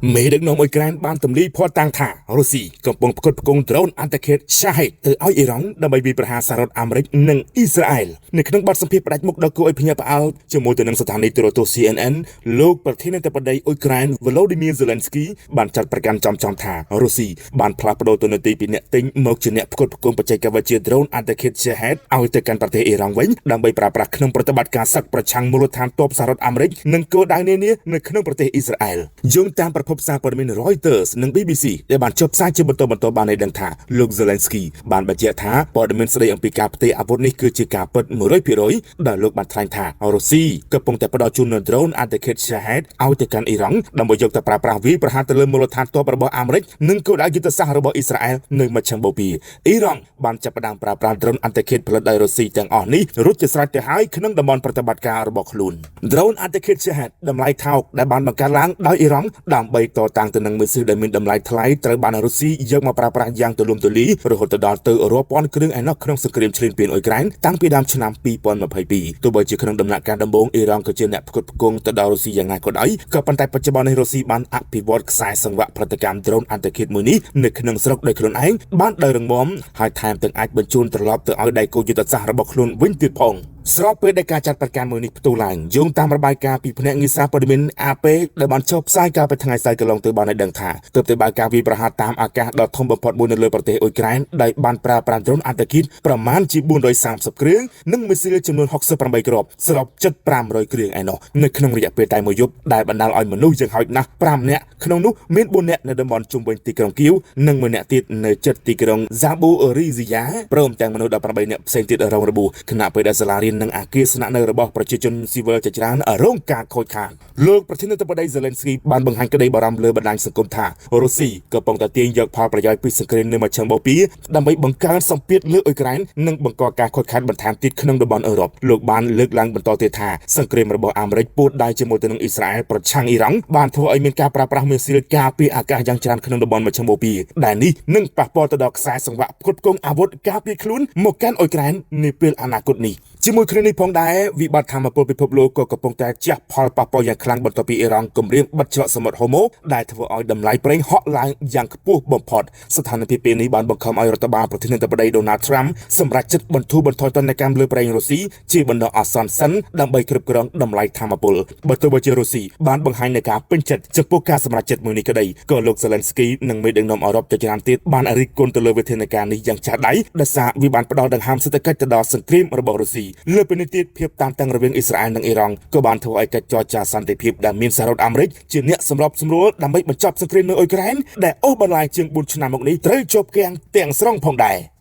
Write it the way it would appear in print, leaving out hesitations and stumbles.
មេដឹកនាំអ៊ុយក្រែនបានទម្លាយភ័ស្តុតាងថារុស្ស៊ីកំពុងផ្គត់ផ្គង់ដ្រូនអន្តរជាតិ Shahed ទៅឲ្យអ៊ីរ៉ង់ដើម្បីវាយប្រហារសហរដ្ឋអាមេរិកនិងអ៊ីស្រាអែលនៅក្នុងបទសម្ភាសន៍ផ្ដាច់មុខដ៏គួរឲ្យភ្ញាក់ផ្អើលជាមួយទៅនឹងស្ថានីយ៍ទូរទស្សន៍ CNN លោកប្រធានាធិបតីអ៊ុយក្រែន Volodymyr Zelensky បានចាត់ប្រកាន់ចំថារុស្ស៊ីបានផ្លាស់ប្ដូរតួនាទីពីអ្នកទិញមកជាអ្នកផ្គត់ផ្គង់បច្ចេកវិទ្យាដ្រូនអន្តរជាតិ Shahed ឲ្យទៅកាន់ប្រទេសអ៊ីរ៉ង់វិញដើម្បីប្រើប្រាស់ក្នុងប្រតិបត្តិការសឹកប្រឆាំងមូលដ្ឋានទ័ពសហរដ្ឋអាមេរិកនិងគោលដៅនានានៅក្នុងប្រទេសអ៊ីស្រាអែលយោងតាមប្រភពសារព័ត៌មាន Reuters និង BBC ដែលបានចុះផ្សាយជាបន្តបានឲ្យដឹងថាលោក Zelensky បានបញ្ជាក់ថាព័ត៌មានស្ដីអំពីការផ្ទេរអាវុធនេះគឺជាការពិត 100% ដែលលោកបានថ្លែងថារុស្ស៊ីកំពុងតែផ្ដល់ជូននូវដ្រូនអន្តរជាតិ Shahed ឲ្យទៅកាន់អ៊ីរ៉ង់ដើម្បីយកទៅប្រើប្រាស់វាយប្រហារទៅលើមូលដ្ឋានទ័ពរបស់អាមេរិកនិងគោលដៅយុទ្ធសាស្ត្ររបស់អ៊ីស្រាអែលនៅមជ្ឈមបូព៌ាអ៊ីរ៉ង់បានចាប់ផ្ដើមប្រើប្រាស់ដ្រូនអន្តរជាតិផលិតដោយរុស្ស៊ីទាំងអស់នេះរួចជាស្រេចទៅហើយក្នុងតំបន់ប្រតិបត្តិការរបស់ខ្លួនដ្រូនអន្តរជាតិ Shahed តម្លៃថោកដែលបានបង្កើតឡើងដោយអ៊ីរ៉ង់ដើម្បីតតាំងទៅនឹងមីស៊ីលដែលមានតម្លៃថ្លៃត្រូវបានរុស្ស៊ីយកមកប្រើប្រាស់យ៉ាងទូលំទូលាយរហូតដល់ទៅរាប់ពាន់គ្រឿងឯណោះក្នុងសង្គ្រាមឈ្លានពានអ៊ុយក្រែនតាំងពីដើមឆ្នាំ2022ទោះបីជាក្នុងដំណាក់កាលដំបូងអ៊ីរ៉ង់ក៏ជាអ្នកផ្គត់ផ្គង់ទៅដល់រុស្ស៊ីយ៉ាងណាក៏ដោយក៏ប៉ុន្តែបច្ចុប្បន្ននេះរុស្ស៊ីបានអភិវឌ្ឍខ្សែសង្វាក់ផលិតកម្មដ្រូនអន្តរជាតិមួយនេះនៅក្នុងស្រុកដោយខ្លួនឯងបានដោយរងមាំហើយថែមទាំងអាចបញ្ជូនត្រឡប់ទៅឲ្យដៃគូយុទ្ធសាស្ត្ររបស់ខ្លួនវិញទៀតផងស្របពេលដែលការចាត់ប្រកាសមួយនេះផ្ទុះឡើងយោងតាមរបាយការណ៍ពីភ្នាក់ងារសារព័ត៌មាន AP ដែលបានចុះផ្សាយកាលពីថ្ងៃស្អែកកន្លងទៅបានឲ្យដឹងថាទើបតែបើកការវាយប្រហារតាមអាកាសដ៏ធំបំផុតមួយនៅលើប្រទេសអ៊ុយក្រែនដែលបានប្រើប្រាស់ដ្រូនអន្តរជាតិប្រមាណជា430គ្រឿងនិងមីស៊ីលចំនួន68គ្រាប់សរុបជិត500គ្រឿងឯណោះនៅក្នុងរយៈពេលតែមួយយប់ដែលបណ្ដាលឲ្យមនុស្សយ៉ាងហោចណាស់5នាក់ក្នុងនោះមាន4នាក់នៅតំបន់ជុំវិញទីក្រុងគៀវនិង1នាក់ទៀតនៅជិតទីក្រុង Zaporizhzhia ព្រមទាំងមនុស្ស18នាក់ផ្សេងទៀតរងរបួសខណៈពេលដែលសាលារៀននិងអគារស្នាក់នៅរបស់ប្រជាជនស៊ីវិលជាច្រើនរងការខូចខាតលោកប្រធានាធិបតី Zelensky បានបង្ហាញក្តីបារម្ភលើបណ្ដាញសង្គមថារុស្ស៊ីកំពុងតែទាញយកផលប្រយោជន៍ពីសង្គ្រាមនៅមជ្ឈមបូព៌ាដើម្បីបង្កើនសម្ពាធលើអ៊ុយក្រែននិងបង្កការខូចខាតបន្ថែមទៀតក្នុងតំបន់អឺរ៉ុបលោកបានលើកឡើងបន្តទៀតថាសង្គ្រាមរបស់អាមេរិកពួតដៃជាមួយទៅនឹងអ៊ីស្រាអែលប្រឆាំងអ៊ីរ៉ង់បានធ្វើឲ្យមានការប្រើប្រាស់មីស៊ីលការពារអាកាសយ៉ាងច្រើនក្នុងតំបន់មជ្ឈមបូព៌ាដែលនេះនឹងប៉ះពាល់ទៅដល់ខ្សែសង្វាក់ផ្គត់ផ្គង់អាវុធការពារខ្លួនមកកាន់អ៊ុយក្រែននាពេលអនាគតនេះជាមួយគ្នានេះផងដែរវិបត្តិថាមពលពិភពលោកក៏កំពុងតែជះផលប៉ះពាល់យ៉ាងខ្លាំងបន្ទាប់ពីអ៊ីរ៉ង់គម្រាមបិទច្រកសមុទ្រហូម៉ូដែលធ្វើឲ្យតម្លៃប្រេងហក់ឡើងយ៉ាងខ្ពស់បំផុតស្ថានភាពពេលនេះបានបង្ខំឲ្យរដ្ឋបាលប្រធានាធិបតី Donald Trump សម្រេចចិត្តបន្ធូរបន្ថយទណ្ឌកម្មលើប្រេងរុស្ស៊ីជាបណ្ដោះអាសន្នសិនដើម្បីគ្រប់គ្រងតម្លៃថាមពលបើទោះបីជារុស្ស៊ីបានបង្ហាញនូវការពេញចិត្តចំពោះការសម្រេចចិត្តមួយនេះក្តីក៏លោក Zelensky និងមេដឹកនាំអឺរ៉ុបជាច្រើនទៀតបានរិះគន់ទៅលើវិធានការនេះយ៉ាងចាស់ដៃដោយសារវាបានផ្ដោតដង្ហើមសេដ្ឋកិច្ចទៅដល់សង្គ្រាមរបស់រុស្ស៊ីលើពីនេះទៀតភាពតានតឹងរវាងអ៊ីស្រាអែលនិងអ៊ីរ៉ង់ក៏បានធ្វើឲ្យកិច្ចចរចាសន្តិភាពដែលមានសហរដ្ឋអាមេរិកជាអ្នកសម្របសម្រួលដើម្បីបញ្ចប់សង្គ្រាមនៅអ៊ុយក្រែនដែលអូសបន្លាយជាង4ឆ្នាំមកនេះត្រូវជាប់គាំងទាំងស្រុងផងដែរ